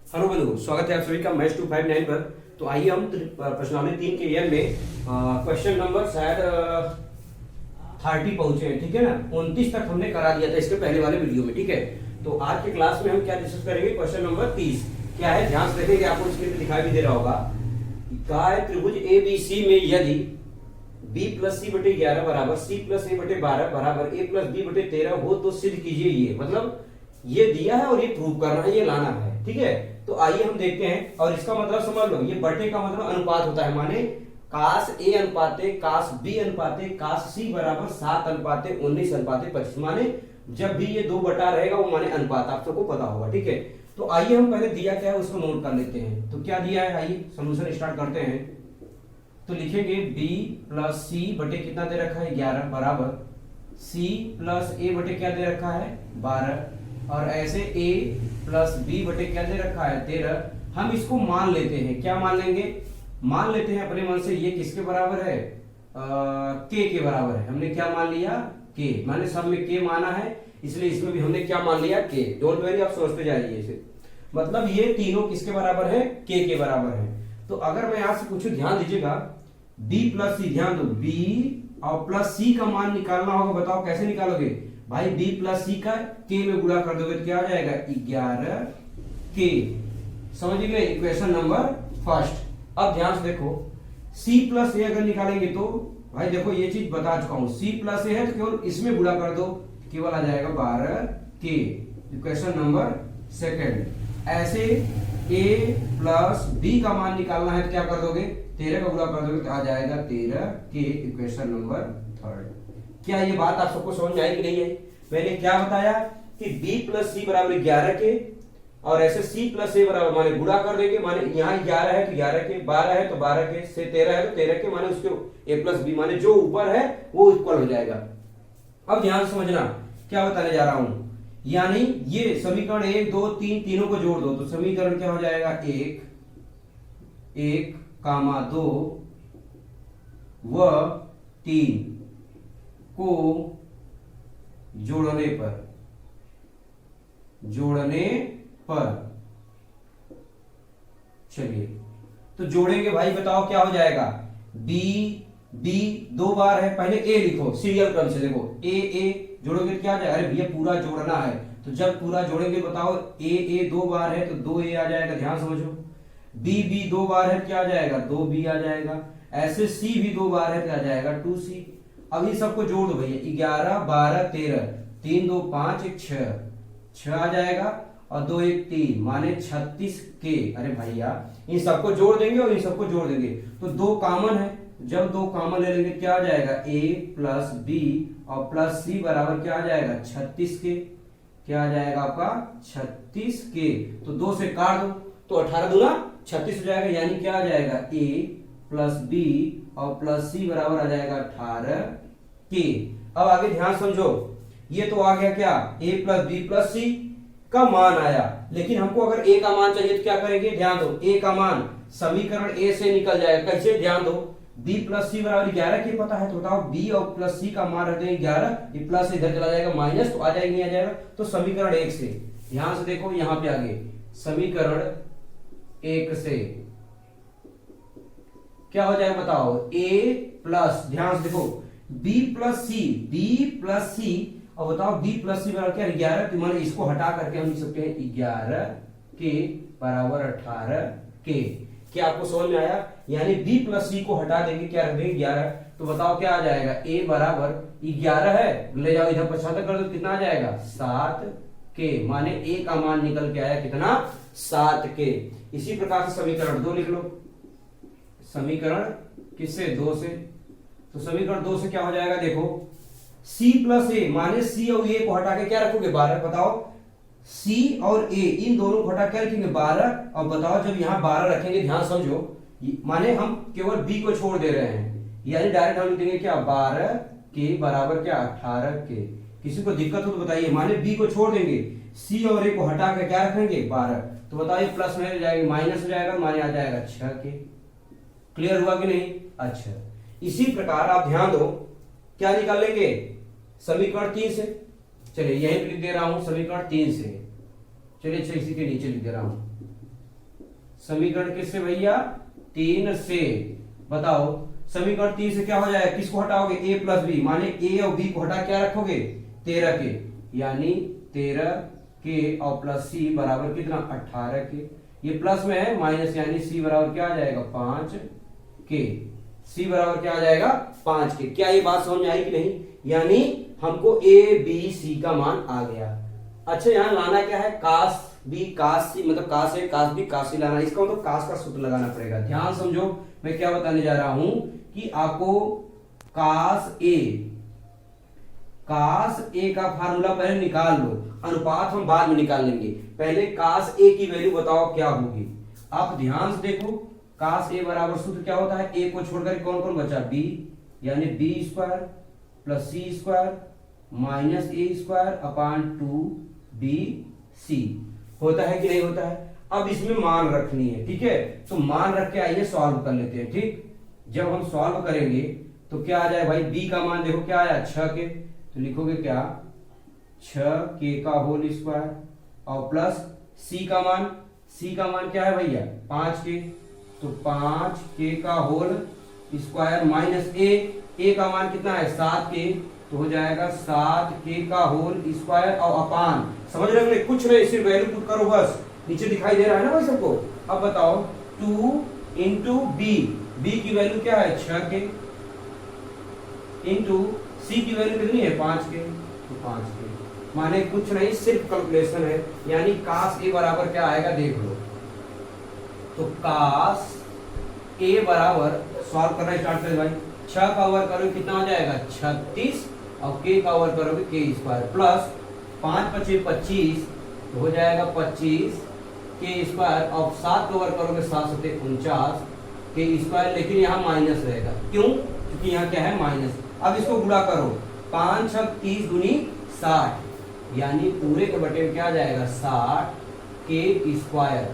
Hello बंधु, स्वागत है आप सभी का मैच 259 पर। तो आइए हम प्रश्नावली 3 के एन में क्वेश्चन नंबर शायद 30 पहुंचे हैं। ठीक है ना, 29 तक हमने करा दिया था इसके पहले वाले वीडियो में। ठीक है, तो आज के क्लास में हम क्या डिस्कस करेंगे, क्वेश्चन नंबर 30 क्या है, ध्यान से देखेंगे। आपको स्क्रीन पे दिखाई भी दे रहा होगा। काय त्रिभुज ABC में यदि b प्लस सी बटे 11 बराबर c प्लस a बटे 12 बराबर a प्लस b बटे 13 हो तो सिद्ध कीजिए। ये मतलब ये दिया है और ये प्रूव करना है, ये लाना है। ठीक है, तो आइए हम देखते हैं। और इसका मतलब समझ लो, ये बटे का मतलब अनुपात होता है, माने कास a अनुपाते cos b अनुपाते cos c बराबर 7 अनुपाते 19 अनुपाते 25। माने जब भी ये 2 बटा रहेगा वो माने अनुपात, आप सबको पता होगा। ठीक है, तो आइए हम पहले दिया क्या है उसको नोट कर लेते हैं। तो क्या दिया है, आइए सोल्यूशन स्टार्ट करते हैं। तो लिखेंगे b प्लस सी बटे कितना दे रखा है 11 बराबर c प्लस a बटे क्या दे रखा है 12, और ऐसे a प्लस b बटे क्या दे रखा है 13। हम इसको मान लेते हैं, क्या मान लेंगे, मान लेते हैं अपने मन से ये किसके बराबर है, k के बराबर है। हमने क्या मान लिया, k, माने सब में k माना है, इसलिए इसमें भी हमने क्या मान लिया, k। डोंट वरी, आप समझते जाइए इसे। मतलब ये तीनों किसके बराबर है, k के बराबर है। तो अगर मैं यहां से पूछूं, ध्यान दीजिएगा, b प्लस सी, ध्यान दो, b और प्लस c का मान निकालना होगा। बताओ कैसे निकालोगे भाई, b प्लस सी का k में गुणा कर दोगे तो क्या हो जाएगा 11k। समझ गए, इक्वेशन नंबर फर्स्ट। अब ध्यान से देखो, c प्लस a अगर निकालेंगे तो भाई देखो ये चीज बता चुका हूं, c प्लस a है तो केवल इसमें गुणा कर दो, केवल आ जाएगा 12k। Equation number second. ऐसे a प्लस b का मान निकालना है तो क्या कर दोगे, 13 का गुणा कर दोगे तो आ जाएगा 13k। Equation number third. क्या ये बात आप सबको समझ में आई कि नहीं है? मैंने क्या बताया कि b प्लस सी बराबर 11k, और ऐसे c प्लस a बराबर माने गुणा कर देंगे, माने यहाँ 11 है तो 11k, 12 है तो 12k, से 13 है तो 13k, माने उसके a प्लस b माने जो ऊपर है वो इक्वल हो जाएगा। अब ध्यान समझना क्या बताने जा रहा हूं, यानी ये समीकरण 1 2 3 तीनों को जोड़ दो तो समीकरण क्या हो जाएगा 1 2 व 3 को जोड़ने पर चलिए तो जोड़ेंगे भाई, बताओ क्या हो जाएगा, b दो बार है, पहले a लिखो सीरियल क्रम से। देखो a जोड़ोगे तो क्या आ जाएगा, अरे भैया पूरा जोड़ना है तो जब पूरा जोड़ेंगे बताओ a दो बार है तो 2a आ जाएगा, ध्यान समझो। b दो बार है क्या आ जाएगा 2b आ जाएगा। ऐसे c भी दो बार है क्या आ जाएगा 2c। अब इन सबको जोड़ दो भैया, 11 12 13, 3 2 5 1 6 आ जाएगा, और 2 1 3 माने 36k। अरे भैया इन सबको जोड़ देंगे और इन सबको जोड़ देंगे तो 2 कॉमन है, जब 2 कॉमन ले लेंगे क्या आ जाएगा a प्लस b और प्लस c बराबर क्या आ जाएगा 36k। क्या आ जाएगा आपका 36k। तो 2 से काट दो तो 18 दूना 36 हो जाएगा, यानी क्या आ जाएगा a प्लस b और प्लस c बराबर आ जाएगा 18k। अब आगे ध्यान समझो, ये तो आ गया क्या a plus b plus c का मान आया, लेकिन हमको अगर a का मान चाहिए तो क्या करेंगे, ध्यान दो, a का मान समीकरण a से निकल जाएगा। कैसे, ध्यान दो, b प्लस सी बराबर 11 की पता है तो बताओ b और प्लस c का मान रहते हैं 11, ये प्लस इधर चला जाएगा माइनस तो आ जाएगा, नहीं आ जाएगा। तो समीकरण 1 से, ध्यान से देखो यहां पे आगे समीकरण 1 से क्या हो जाएगा बताओ, a प्लस, ध्यान से देखो b प्लस सी और बताओ b प्लस सी बराबर क्या 11, तो माने इसको हटा करके हम लिख सकते हैं 11 के बराबर 18 के। क्या आपको समझ में आया? यानी b प्लस सी को हटा देंगे, क्या रख देंगे 11, तो बताओ क्या आ जाएगा, a बराबर 11 है, ले जाओ इधर 75 कर दो, कितना आ जाएगा 7k। माने a का मान निकल के आया कितना 7k। इसी प्रकार से समीकरण 2 लिख लो, समीकरण किससे 2 से, तो समीकरण 2 से क्या हो जाएगा, देखो c प्लस a माने c और a को हटा के क्या रखोगे 12। बताओ c और a इन दोनों को हटा क्या रखेंगे 12, और बताओ जब यहाँ 12 रखेंगे, ध्यान समझो, माने हम केवल b को छोड़ दे रहे हैं, यानी डायरेक्ट हम लिख देंगे क्या 12 के बराबर क्या 18 के। किसी को दिक्कत हो तो बताइए, माने b को छोड़ देंगे, c और a को हटा के क्या रखेंगे 12, तो बताइए प्लस में हो जाएगा माइनस हो जाएगा, माने आ जाएगा 6k। क्लियर हुआ कि नहीं? अच्छा, इसी प्रकार आप ध्यान दो, क्या निकाल लेंगे समीकरण 3 से, चलिए यहीं पे लिख दे रहा हूं समीकरण 3 से, चलिए अच्छा इसी के नीचे लिख दे रहा हूं समीकरण किससे भैया? 3 से। बताओ समीकरण 3 से क्या हो जाएगा? किसको हटाओगे? a प्लस बी, माने a और b को हटा क्या रखोगे? 13 के, यानी 13 के और प्लस c बराबर कितना? 18 के। ये प्लस में है, माइनस, यानी c बराबर क्या आ जाएगा? 5 के। c बराबर क्या आ जाएगा? 5 के। क्या ये बात समझ में आई कि नहीं? यानी हमको a b c का मान आ गया। अच्छा यहाँ लाना क्या है? कास बी कास सी, मतलब कास ए कास बी कास सी लाना। इसका मतलब कास का सूत्र लगाना पड़ेगा। ध्यान समझो मैं क्या बताने जा रहा हूं कि आपको कास ए का फार्मूला पहले निकाल लो, अनुपात हम बाद में निकाल लेंगे। पहले कास ए की वैल्यू बताओ क्या होगी। आप ध्यान से देखो, कास ए बराबर सूत्र क्या होता है? ए को छोड़कर कौन कौन बचा? बी, यानी B square plus C square minus ए स्क्वायर अपान 2 बी सी। होता है कि नहीं होता है? अब इसमें मान रखनी है, ठीक है? तो मान रख के आइए सॉल्व कर लेते हैं। ठीक, जब हम सॉल्व करेंगे तो क्या आ जाए भाई? b का मान देखो क्या आया? 6 के। तो लिखोगे क्या? 6 के का होल स्क्वायर और प्लस c का मान क्या है भैया? 5 के। तो 5 के का होल स्क्वायर माइनस a का मान कितना है? 7 के। तो हो जाएगा 7 के का होल स्क्वायर और अपान, समझ रहे हो? कुछ नहीं, सिर्फ वैल्यू पुट करो बस। नीचे दिखाई दे रहा है ना भाई सबको? अब बताओ 2 इंटू बी की वैल्यू क्या है? 6 के, इंटू सी की वैल्यू कितनी है? 5 के। तो 5 के, माने कुछ नहीं, सिर्फ कैलकुलेशन है। यानी कास ए बराबर क्या आएगा देख लो। तो कास ए बराबर सॉल्व करना स्टार्ट करें भाई। 6 का ओवर करोगे कितना हो जाएगा? 36 और k का ओवर करोगे k स्क्वायर प्लस 5 पचे 25, तो हो जाएगा 25 के स्क्वायर और 7 का ओवर करोगे 7 सते 49 के स्क्वायर, लेकिन यहाँ माइनस रहेगा। क्यों? क्योंकि यहाँ क्या है? माइनस। अब इसको गुणा करो, 5 6 30 गुनी 60, यानी पूरे के बटे में क्या आ जाएगा? 60 के स्क्वायर,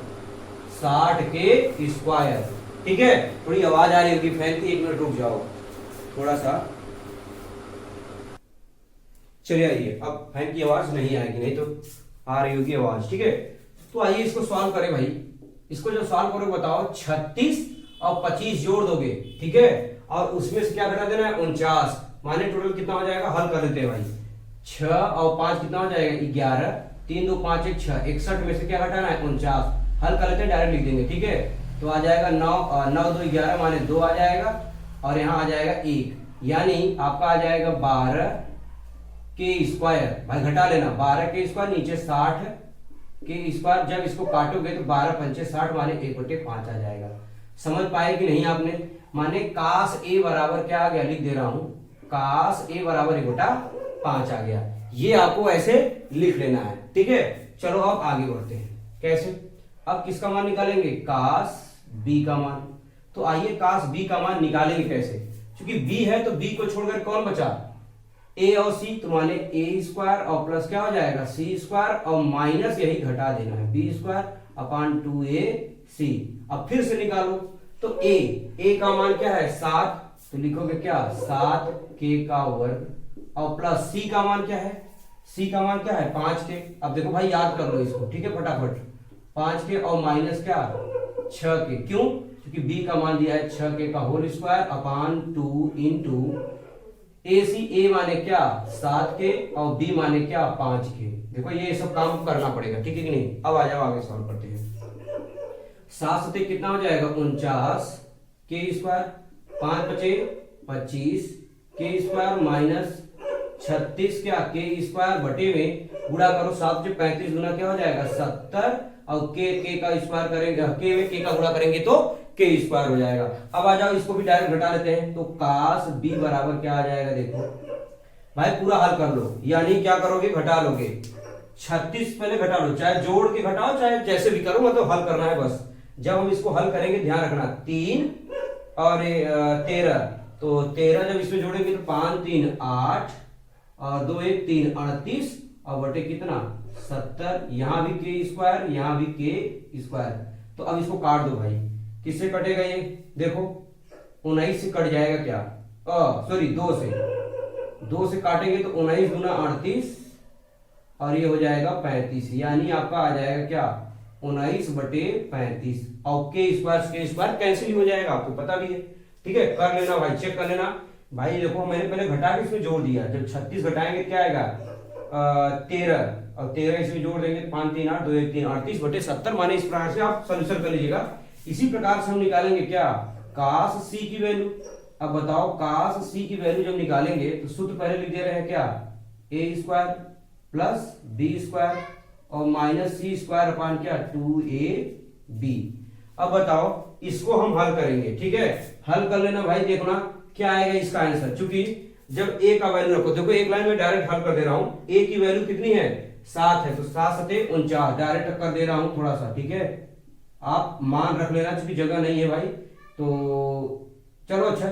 60 के स्क्वायर। ठीक है? थोड़ी आवाज आ रही होगी फैन की, 1 मिनट रुक जाओ थोड़ा सा। चलिए आइए, अब फैन की आवाज नहीं आएगी, नहीं तो आ रही होगी आवाज। ठीक है, तो आइए इसको सॉल्व करें भाई। इसको जो सॉल्व करोगे बताओ, 36 और 25 जोड़ दोगे, ठीक है? और उसमें से क्या घटा देना है? 49, माने टोटल कितना हो जाएगा? हल कर देते हैं भाई। 6 और 5 कितना हो जाएगा? 11, 3 2 5 1 6, 61 में से क्या घटाना है? 49। हल कर लेते हैं, डायरेक्ट लिख देंगे। ठीक है, तो आ जाएगा 9 2 11, माने 2 आ जाएगा और यहाँ आ जाएगा 1, यानी आपका आ जाएगा 12 के स्क्वायर। भाई घटा लेना, 12 के स्क्वायर नीचे 60 के स्क्वायर। जब इसको काटोगे तो 12 पंचे 60, माने 1/5 आ जाएगा। समझ पाए कि नहीं आपने? माने कास ए बराबर क्या आ गया? लिख दे रहा हूं, कास ए बराबर 1/5 आ गया। ये आपको ऐसे लिख लेना है। ठीक है, चलो अब आगे बढ़ते हैं। कैसे? अब किसका मान निकालेंगे? कास बी का मान। तो आइए कास बी का मान निकालेंगे कैसे? क्योंकि बी है तो बी को छोड़कर कौन बचा? ए और सी। तो माने ए स्क्वायर और प्लस क्या हो जाएगा? सी स्क्वायर और माइनस यही घटा देना है, बी स्क्वायर अपान 2ac। अब फिर से निकालो, तो ए का मान क्या है? 7, तो लिखोगे क्या? 7 के का वर्ग और प्लस सी का मान क्या है? सी का मान क्या है? 5 के। अब देखो भाई याद कर लो इसको, ठीक है, फटाफट। 5 के और माइनस क्या? 6 के। क्यों? क्योंकि बी का मान दिया है 6 के का होल स्क्वायर अपान 2 इंटू ए माने क्या? 7 के और बी माने क्या? 5 के। देखो ये सब काम करना पड़ेगा, ठीक है कि नहीं? अब आ जाओ आगे सॉल्व करते हैं। 7 सते कितना हो जाएगा? 49 के स्क्वायर, 5 बचे 25 के स्क्वायर माइनस 36 क्या? के स्क्वायर बटे में गुणा करो, 7 से 35 गुना क्या हो जाएगा? 70 और के का स्क्वायर करेंगे, के में के का गुणा करेंगे तो के स्क्वायर हो जाएगा। अब आ जाओ इसको भी डायरेक्ट घटा लेते हैं। तो कास बी बराबर क्या आ जाएगा? देखो भाई पूरा हल कर लो, यानी क्या करोगे? घटा लोगे। 36 पहले घटा लो, चाहे जोड़ के घटाओ चाहे जैसे भी करो, मतलब हल करना है बस। जब हम इसको हल करेंगे ध्यान रखना, 3 और 13, तो 13 जब इसमें जोड़ेंगे तो 5 3 8 और 2 1 3 38 और बटे कितना? 70। यहां भी के स्क्वायर, यहां भी के स्क्वायर। तो अब इसको काट दो भाई। किससे कटेगा ये? देखो 19 से कट जाएगा क्या? सॉरी 2 से काटेंगे तो 19 गुना 38 और ये हो जाएगा 35, यानी आपका आ जाएगा क्या? 19/35 और के स्क्वायर कैंसिल हो जाएगा, आपको पता भी है। ठीक है, कर लेना भाई, चेक कर लेना भाई। देखो मैंने पहले घटा के इसमें जोड़ दिया, जब 36 घटाएंगे क्या आएगा 13 और 13 इसमें जोड़ देंगे 5 3 8 2 1 3 38/70। माने इस प्रकार से आप सोल्यूशन कर लीजिएगा। इसी प्रकार से हम निकालेंगे क्या cos c की वैल्यू। अब बताओ cos c की वैल्यू जब निकालेंगे तो सूत्र पहले लिख दे रहे हैं क्या a² प्लस b² और माइनस c² अपान क्या 2ab। अब बताओ इसको हम हल करेंगे। ठीक है, हल कर लेना भाई, देखना क्या आएगा इसका आंसर। चूंकि जब a का वैल्यू रखो, देखो एक लाइन में डायरेक्ट हल कर दे रहा हूं। a की वैल्यू कितनी है 7 है, तो 7 7 49 डायरेक्ट कर दे रहा हूं थोड़ा सा। ठीक है, आप मान रख लेना क्योंकि जगह नहीं है भाई। तो चलो अच्छा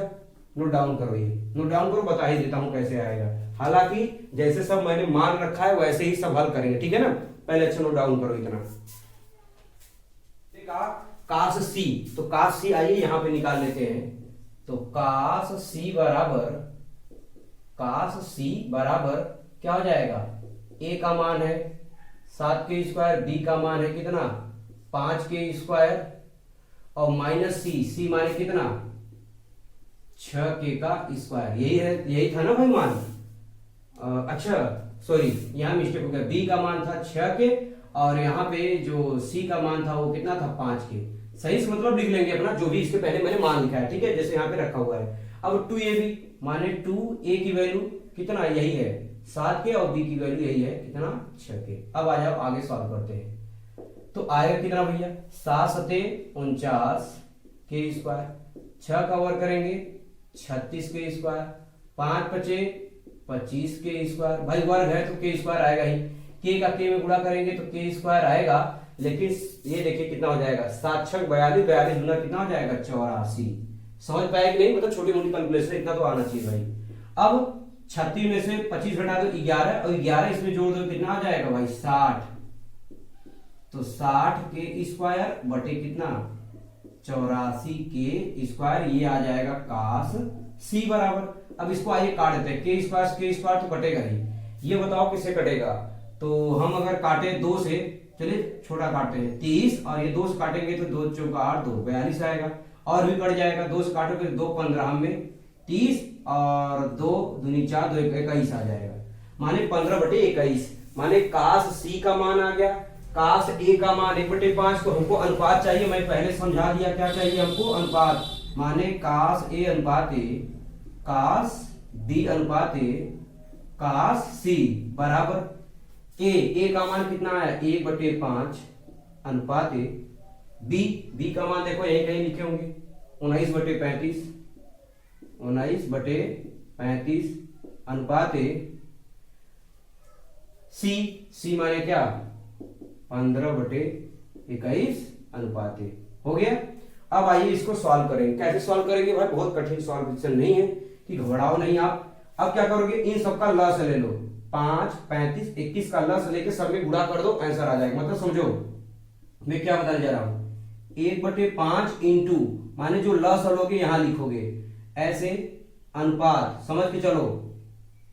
नोट डाउन करो, ये नोट डाउन करो, बता ही देता हूं कैसे आएगा। हालांकि जैसे सब मैंने मान रखा है वैसे ही सब हल करेंगे। ठीक है ना, पहले अच्छा नोट डाउन करो इतना। cos c, तो cos c आइए यहां पे निकाल लेते हैं। तो cos c बराबर क्या हो जाएगा, a का मान है 7 के स्क्वायर, b का मान है कितना 5 के स्क्वायर और माइनस c माने कितना 6 के का स्क्वायर। यही है, यही था ना भाई मान। अच्छा सॉरी यहाँ मिस्टेक हो गया, b का मान था 6 के और यहाँ पे जो c का मान था वो कितना था 5 के। सही से मतलब लिख लेंगे अपना जो भी इसके पहले मैंने मान लिखा है। ठीक है, जैसे यहाँ पे रखा हुआ है। अब 2ab माने 2a की वैल्यू कितना यही है 7 के और b की वैल्यू यही है कितना 6 के। अब आ जाओ आगे सॉल्व करते हैं। तो आएगा कितना भैया 7 7 49 के स्क्वायर, 6 का वर्ग करेंगे 36 के स्क्वायर, 5 5 25 के स्क्वायर। भाई वर्ग है तो के स्क्वायर आएगा ही, के का के में गुणा करेंगे तो के स्क्वायर आएगा। लेकिन ये देखिए कितना हो जाएगा 7 6 42 42 गुना कितना हो जाएगा 84। समझ पाए कि नहीं, मतलब छोटी मोटी कैलकुलेशन इतना तो आना चाहिए भाई। अब 36 में से 25 घटा दो 11 और 11 इसमें जोड़ दो कितना आ जाएगा भाई 60। तो 60 के स्क्वायर बटे कितना 84 के स्क्वायर, ये आ जाएगा cos c बराबर। अब इसको आइए काट देते हैं, के स्क्वायर तो कटेगा ही। ये बताओ किससे कटेगा, तो हम अगर काटे 2 से, चलिए छोटा काटते हैं 30 और ये 2 से काटेंगे तो 2 चौका 8 2 42 आएगा। और भी कट जाएगा, 2 से काटोगे 2 15 में 30 और 2 दूनी 4 2 21 आ जाएगा। माने 15/21। माने cos c का मान आ गया, cos a का मान 1/5। तो हमको अनुपात चाहिए, मैं पहले समझा दिया क्या चाहिए हमको अनुपात। माने cos a अनुपात a, cos b अनुपात a, cos c बराबर a का मान कितना है 1/5 अनुपात a, b का मान देखो यही कहीं लिखे होंगे 19/35 अनुपात a, c माने क्या 15/21 अनुपात a। हो गया। अब आइए इसको सॉल्व करेंगे। कैसे सॉल्व करेंगे भाई, बहुत कठिन सॉल्व नहीं है कि घबराओ नहीं आप। अब क्या करोगे, इन सबका लस ले लो, 5 35 21 का लस लेके सब में गुणा कर दो, आंसर आ जाएगा। मतलब समझो मैं क्या बताने जा रहा हूं, 1/5 इंटू माने जो लस लोगे यहां लिखोगे ऐसे अनुपात, समझ के चलो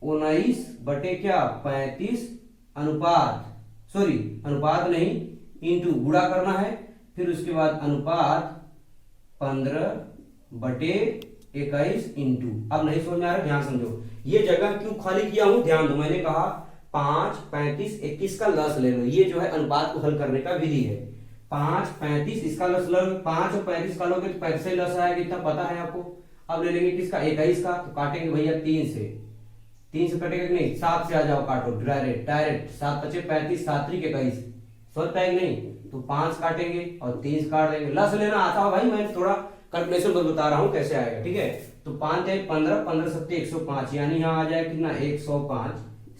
19/35 अनुपात, सॉरी अनुपात नहीं इंटू गुणा करना है, फिर उसके बाद अनुपात 15/21 इंटू। अब नहीं समझ में आ रहा, ध्यान समझो ये जगह क्यों खाली किया हूं, ध्यान दो। मैंने कहा 5 35 21 का लस ले लो, ये जो है अनुपात को हल करने का विधि है। 5 35 इसका लस लो, 5 और 35 का लोगे तो 35 से लस आएगा, इतना पता है आपको। अब ले लेंगे किसका 21 का, तो काटेंगे भैया 3 से कटेगा कि नहीं 7 से आ जाओ काटो डायरेक्ट 7 5 35 7 3 21 सोचता है कि नहीं, तो 5 काटेंगे और 3 काट देंगे। लस लेना आता है भाई, मैं थोड़ा कैलकुलेशन बता रहा हूं कैसे आएगा। ठीक है, तो 5 3 15 15 7 105, यानी यहाँ आ जाए कितना 105।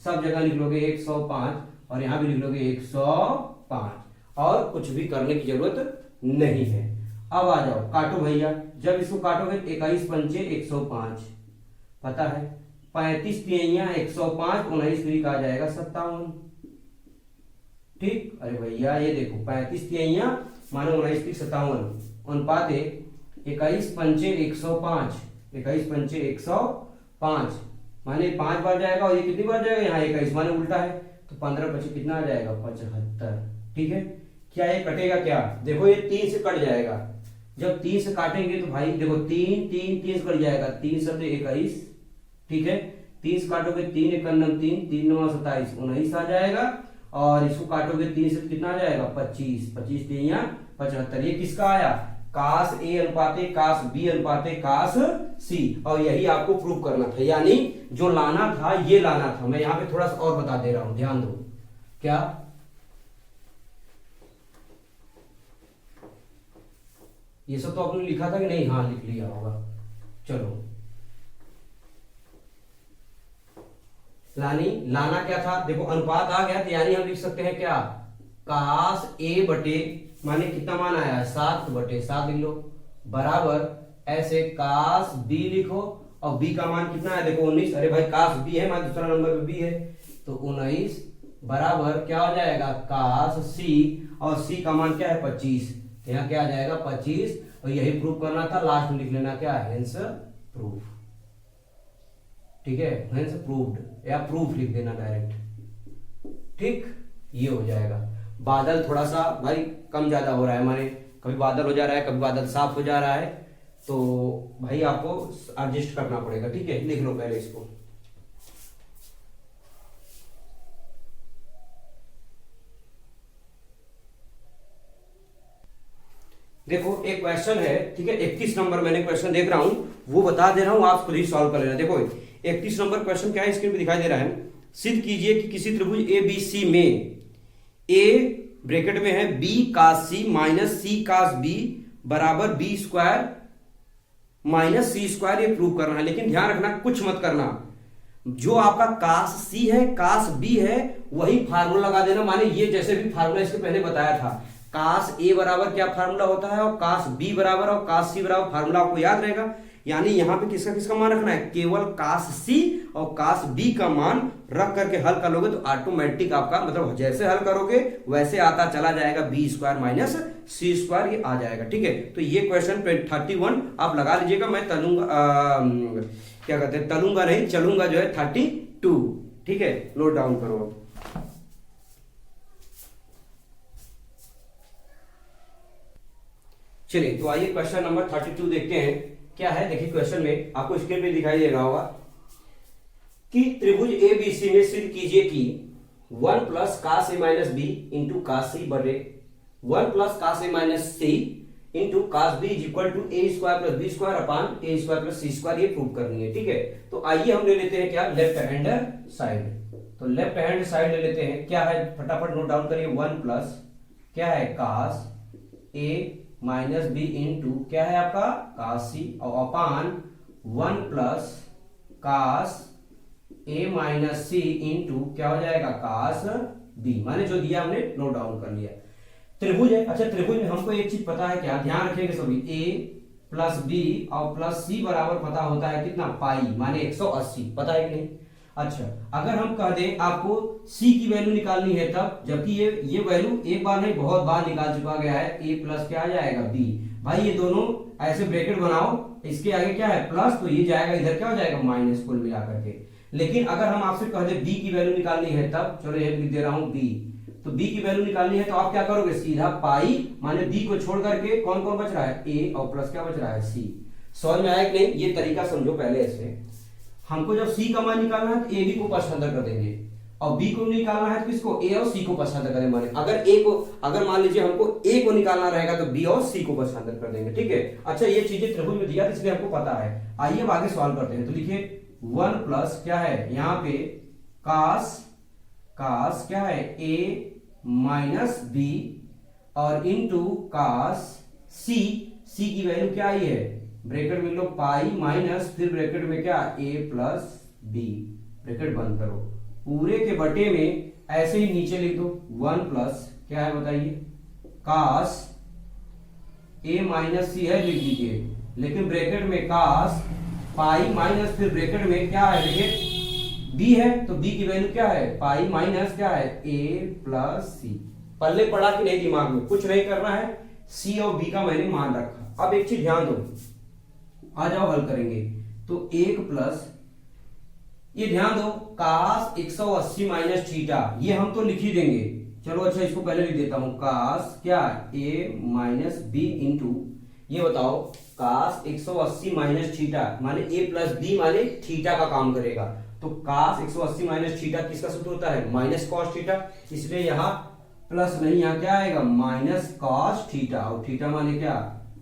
सब जगह लिख लोगे 105 और यहाँ भी लिख लोगे 105 और कुछ भी करने की जरूरत नहीं है। अब आ जाओ काटो भैया, जब इसको काटोगे 21 पंचे 105 पता है, 35 तिहैया 105, 19 3 का आ जाएगा 57। ठीक, अरे भैया ये देखो 35 तिहैया मानो 19 3 57 अनुपात 21 पंचे 105, 21 पंचे 105 माने 5 बार जाएगा और ये कितनी बार जाएगा यहाँ 21 माने उल्टा है, तो 15 बचे कितना आ जाएगा 75। ठीक है, क्या ये कटेगा क्या? देखो ये 3 से कट जाएगा। जब 3 से काटेंगे तो भाई देखो 3 3 3 से कट जाएगा, 3 7 21, ठीक है। 30 काटोगे 3 1 9 3 3 9 27 19 आ जाएगा। और इसको काटोगे 3 से कितना आ जाएगा 25 25 3 75। ये किसका आया? कास ए अनुपाते कास बी अनुपाते कास सी। और यही आपको प्रूव करना था, यानी जो लाना था ये लाना था। मैं यहां पे थोड़ा सा और बता दे रहा हूं, ध्यान दो। क्या ये सब तो आपने लिखा था कि नहीं? हाँ लिख लिया होगा। चलो, लाना क्या था? देखो अनुपात आ गया, तो यानी हम लिख सकते हैं क्या? कास ए बटे, माने कितना मान आया? 7/7 लिख लो, बराबर ऐसे कास बी लिखो। और बी का मान कितना है? देखो 19। अरे भाई कास बी है, मान दूसरा नंबर पे बी है, तो 19 बराबर क्या हो जाएगा? कास सी। और सी का मान क्या है? 25। यहाँ क्या आ जाएगा? 25। और यही प्रूफ करना था, लास्ट में लिख लेना क्या? Hence proof. ठीक है, हेंस प्रूव्ड या प्रूफ लिख देना डायरेक्ट। ठीक, ये हो जाएगा। बादल थोड़ा सा भाई कम ज्यादा हो रहा है हमारे, कभी बादल हो जा रहा है, कभी बादल साफ हो जा रहा है, तो भाई आपको एडजस्ट करना पड़ेगा। ठीक है, लिख लो पहले इसको। देखो एक क्वेश्चन है, ठीक है, 31 नंबर मैंने क्वेश्चन देख रहा हूं, वो बता दे रहा हूं, आप खुद ही सॉल्व कर लेना। देखो 31 नंबर क्वेश्चन क्या है, स्क्रीन पे दिखाई दे रहा है। सिद्ध कीजिए कि किसी त्रिभुज ए बी सी में ए ब्रैकेट में है बी कास सी माइनस सी कास बी बराबर बी स्क्वायर माइनस सी स्क्वायर, ये प्रूव करना है। लेकिन ध्यान रखना, कुछ मत करना। जो आपका कास सी है कास बी है वही फार्मूला लगा देना। माने ये जैसे भी फार्मूला इसके पहले बताया था, कास ए बराबर क्या फार्मूला होता है और कास बी बराबर और कास सी बराबर फार्मूला आपको याद रहेगा। यानी यहां पे किसका किसका मान रखना है? केवल कास सी और कास बी का मान रख करके हल कर लोगे तो ऑटोमेटिक आपका मतलब जैसे हल करोगे वैसे आता चला जाएगा, बी स्क्वायर माइनस सी स्क्वायर ये आ जाएगा। ठीक है, तो ये क्वेश्चन 31 आप लगा लीजिएगा। मैं तलूंगा क्या कहते हैं, तलूंगा नहीं, चलूंगा जो है 32। ठीक है, नोट डाउन करो। चलिए तो आइए क्वेश्चन नंबर 32 देखते हैं क्या है। देखिए क्वेश्चन में आपको स्क्रीन पे दिखाई दे रहा होगा कि त्रिभुज ए बी सी में सिद्ध कीजिए कि 1 plus cos A minus B into cos C बटे 1 plus cos A minus C into cos B is equal to A square plus B square upon A square plus C square, ये prove करनी है। ठीक है, तो आइए हम ले लेते हैं क्या? Left hand side. तो लेफ्ट हैंड साइड ले लेते हैं। क्या है फटाफट नोट डाउन करिए। 1 प्लस क्या है? Cos A minus B into क्या है आपका? कास सी और upon 1 plus cos A minus C into क्या हो जाएगा? Cos B. माने जो दिया हमने नोट डाउन कर लिया। त्रिभुज है। अच्छा त्रिभुज में हमको एक चीज पता है, क्या ध्यान रखेंगे सभी, ए प्लस बी और प्लस सी बराबर पता होता है कितना? पाई, माने 180। पता है कि नहीं? अच्छा अगर हम कह दें आपको c की वैल्यू निकालनी है तब, जबकि ये वैल्यू एक बार नहीं बहुत बार निकाल चुका गया है। a प्लस क्या आ जाएगा? b। भाई ये दोनों ऐसे ब्रैकेट बनाओ, इसके आगे क्या है? प्लस, तो ये जाएगा इधर क्या हो जाएगा? माइनस कुल मिला करके। लेकिन अगर हम आपसे कह दें b की वैल्यू निकालनी है तब, चलो ये लिख दे रहा हूं b। तो b की वैल्यू निकालनी है तो आप क्या करोगे? सीधा पाई, माने b को छोड़ करके कौन कौन बच रहा है? a और प्लस क्या बच रहा है? c। समझ में आया कि नहीं? ये तरीका समझो पहले। ऐसे हमको जब c का मान निकालना है तो a b को पसंद कर देंगे और b को निकालना है तो किसको? a और c को पसंद करें। माने अगर a को, अगर मान लीजिए हमको a को निकालना रहेगा तो b और c को पसंद कर देंगे। ठीक है, अच्छा ये चीजें त्रिभुज में दिया इसलिए हमको पता है। आइए अब आगे सॉल्व करते हैं। तो लिखिए 1 प्लस क्या है यहाँ पे? कास क्या है? a माइनस b और इंटू कास c। c की वैल्यू क्या आई है? ब्रैकेट में लो पाई माइनस फिर ब्रैकेट में क्या? a प्लस बी, ब्रैकेट बंद करो। पूरे के बटे में ऐसे ही नीचे लिख दो 1 प्लस क्या है बताइए? कास a माइनस सी है, लिख दीजिए। लेकिन ब्रैकेट में कास पाई माइनस फिर ब्रैकेट में क्या है? देखिए b है तो b की वैल्यू क्या है? पाई माइनस क्या है? a प्लस सी। पल्ले पड़ा कि नहीं? दिमाग में कुछ नहीं करना है, c और b का मैंने मान रखा। अब एक चीज ध्यान दो, आ जाओ हल करेंगे। तो 1 प्लस ये ध्यान दो कास 180 माइनस थीटा, ये हम तो लिख ही देंगे। चलो अच्छा इसको पहले लिख देता हूं, कास क्या ए माइनस बी इंटू, ये बताओ कास 180 माइनस थीटा माने ए प्लस बी माने थीटा का काम करेगा। तो कास 180 माइनस थीटा किसका सूत्र होता है, माइनस कॉस थीटा, इसलिए यहाँ प्लस नहीं, यहाँ क्या आएगा माइनस कॉस थीटा, और थीटा माने क्या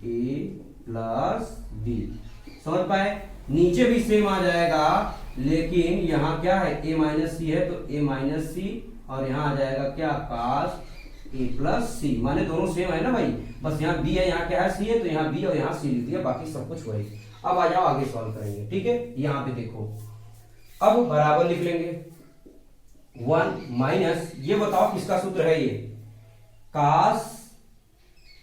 ए प्लस बी। समझ पाए, नीचे भी सेम आ जाएगा, लेकिन यहाँ क्या है a माइनस सी है तो a माइनस सी, और यहाँ आ जाएगा क्या कास a प्लस सी, माने दोनों सेम है ना भाई, बस यहाँ b है यहाँ क्या है c है, तो यहाँ b और यहाँ c लिख दिया, बाकी सब कुछ वही। अब आ जाओ आगे सॉल्व करेंगे, ठीक है। यहाँ पे देखो अब बराबर लिख लेंगे 1 माइनस, ये बताओ किसका सूत्र है, ये cos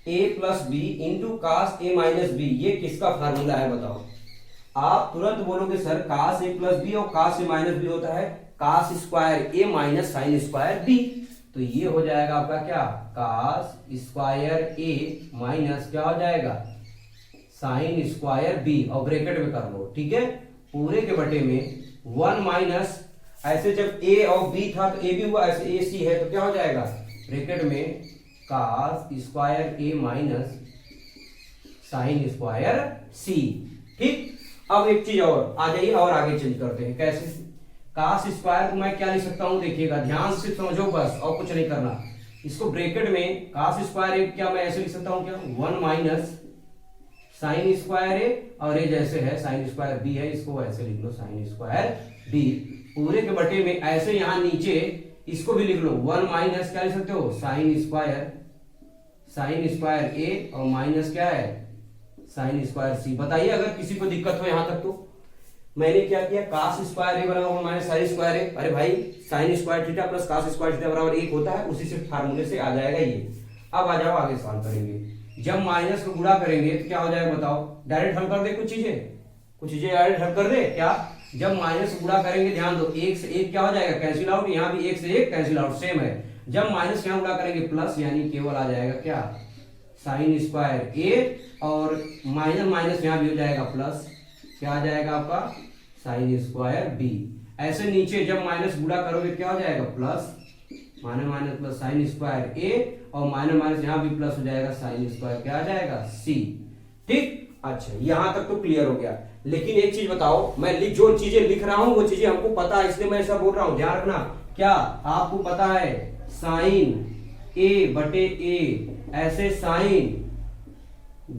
a plus B into cos a minus B, ये किसका फार्मूला है बताओ। आप तुरंत बोलोगे sir cos a plus B और कास a माइनस बी होता है cos square a minus sine square b, तो ये हो जाएगा आपका क्या कास स्क्वायर a माइनस क्या हो जाएगा साइन स्क्वायर b, और ब्रैकेट में कर लो, ठीक है, पूरे के बटे में 1 माइनस, ऐसे जब a और b था तो a भी हुआ, ऐसे a c है तो क्या हो जाएगा ब्रैकेट में cos square a minus sine square c, ठीक। अब एक चीज और आ जाइए और आगे चेंज करते हैं, कैसे, कास स्क्वायर को मैं क्या लिख सकता हूं, देखिएगा ध्यान से समझो बस, और कुछ नहीं करना। इसको ब्रैकेट में कास स्क्वायर क्या मैं ऐसे लिख सकता हूं क्या 1 माइनस साइन स्क्वायर ए, और ये जैसे है साइन स्क्वायर बी है, इसको ऐसे लिख लो साइन स्क्वायर बी, पूरे के बटे में ऐसे यहाँ नीचे इसको भी लिख लो 1 माइनस क्या लिख सकते हो साइन स्क्वायर ए, और माइनस क्या है साइन स्क्वायर सी। बताइए अगर किसी को दिक्कत हो यहां तक। तो मैंने क्या किया, कास स्क्वायर ए बराबर माइनस साइन स्क्वायर ए, अरे भाई sine square theta plus cos square theta बराबर 1 होता है, उसी से फार्मूले से आ जाएगा ये। अब आ जाओ आगे सॉल्व करेंगे, जब माइनस को गुणा करेंगे तो क्या हो जाएगा बताओ, डायरेक्ट हल कर दे कुछ चीजें डायरेक्ट हल कर दे क्या, जब माइनस गुणा करेंगे ध्यान दो 1 से 1 क्या हो जाएगा कैंसिल आउट, यहाँ भी 1 से 1 कैंसिल आउट सेम है। जब माइनस यहाँ गुणा करेंगे प्लस, यानी केवल आ जाएगा क्या साइन स्क्वायर ए, और माइनस माइनस यहाँ भी हो जाएगा प्लस, क्या आ जाएगा आपका साइन स्क्वायर बी। ऐसे नीचे जब माइनस गुणा करोगे क्या हो जाएगा plus, minus minus plus sign square A, और माइनस माइनस यहाँ भी प्लस हो जाएगा साइन स्क्वायर क्या आ जाएगा सी, ठीक। अच्छा यहां तक तो क्लियर हो गया, लेकिन एक चीज बताओ, मैं जो चीजें लिख रहा हूं वो चीजें हमको पता है, इसलिए मैं ऐसा बोल रहा हूं, ध्यान रखना। क्या आपको पता है साइन ए बटे ए, ऐसे साइन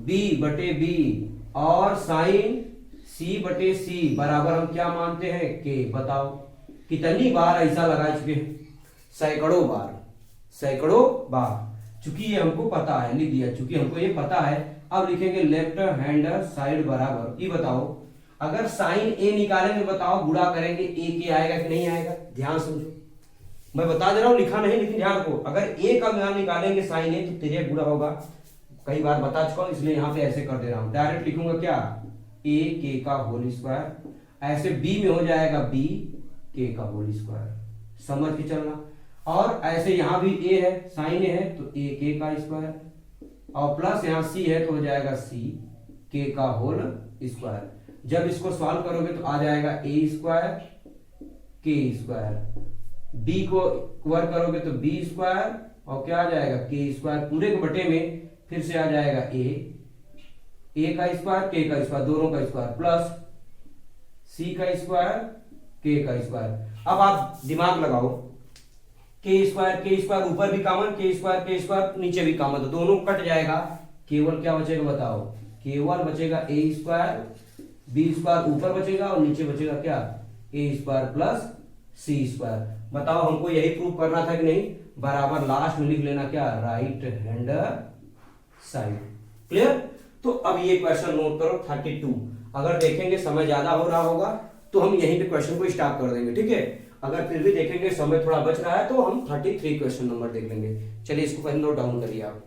बी बटे बी, और साइन सी बटे सी बराबर हम क्या मानते हैं के। बताओ कितनी बार ऐसा लगा चुके हैं, सैकड़ों बार, चूंकि ये हमको पता है, लिख दिया चूंकि हमको ये पता है। अब लिखेंगे लेफ्ट हैंड साइड बराबर, ये बताओ अगर साइन ए निकालेंगे बताओ गुणा करेंगे ए के आएगा कि नहीं आएगा, ध्यान समझो, मैं बता दे रहा हूं लिखा नहीं, लेकिन ध्यान रखो, अगर ए का मान निकालेंगे साइन ए तो तेरे गुणा होगा, कई बार बता चुका हूं इसलिए यहाँ पे ऐसे कर दे रहा हूं, डायरेक्ट लिखूंगा क्या ए के का होल स्क्वायर, ऐसे बी में हो जाएगा बी के का होल स्क्वायर, समझ के चलना। और ऐसे यहां भी ए है साइन ए है तो ए के का स्क्वायर, और प्लस यहाँ सी है तो हो जाएगा सी के का होल स्क्वायर। जब इसको सॉल्व करोगे तो आ जाएगा ए स्क्वायर के स्क्वायर, बी को वर्क करोगे तो बी स्क्वायर, और क्या आ जाएगा के स्क्वायर, पूरे के बटे में फिर से आ जाएगा ए का स्क्वायर के का स्क्वायर, दोनों का स्क्वायर, प्लस सी का स्क्वायर के का स्क्वायर। अब आप दिमाग लगाओ, के स्क्वायर ऊपर भी कॉमन, के स्क्वायर नीचे भी कॉमन, तो दोनों कट जाएगा, केवल क्या बचेगा बताओ, केवल बचेगा ए स्क्वायर, बी स्क्वायर ऊपर बचेगा, और नीचे बचेगा क्या ए स्क्वायर प्लस सी स्क्वायर। बताओ हमको यही प्रूव करना था कि नहीं, बराबर लास्ट में लिख लेना क्या राइट हैंड साइड, क्लियर। तो अब ये क्वेश्चन नोट करो 32, अगर देखेंगे समय ज्यादा हो रहा होगा तो हम यहीं पे क्वेश्चन को स्टॉप कर देंगे, ठीक है। अगर फिर भी देखेंगे समय थोड़ा बच रहा है तो हम 33 क्वेश्चन नंबर देख लेंगे। चलिए इसको पहले नोट डाउन करिए आप।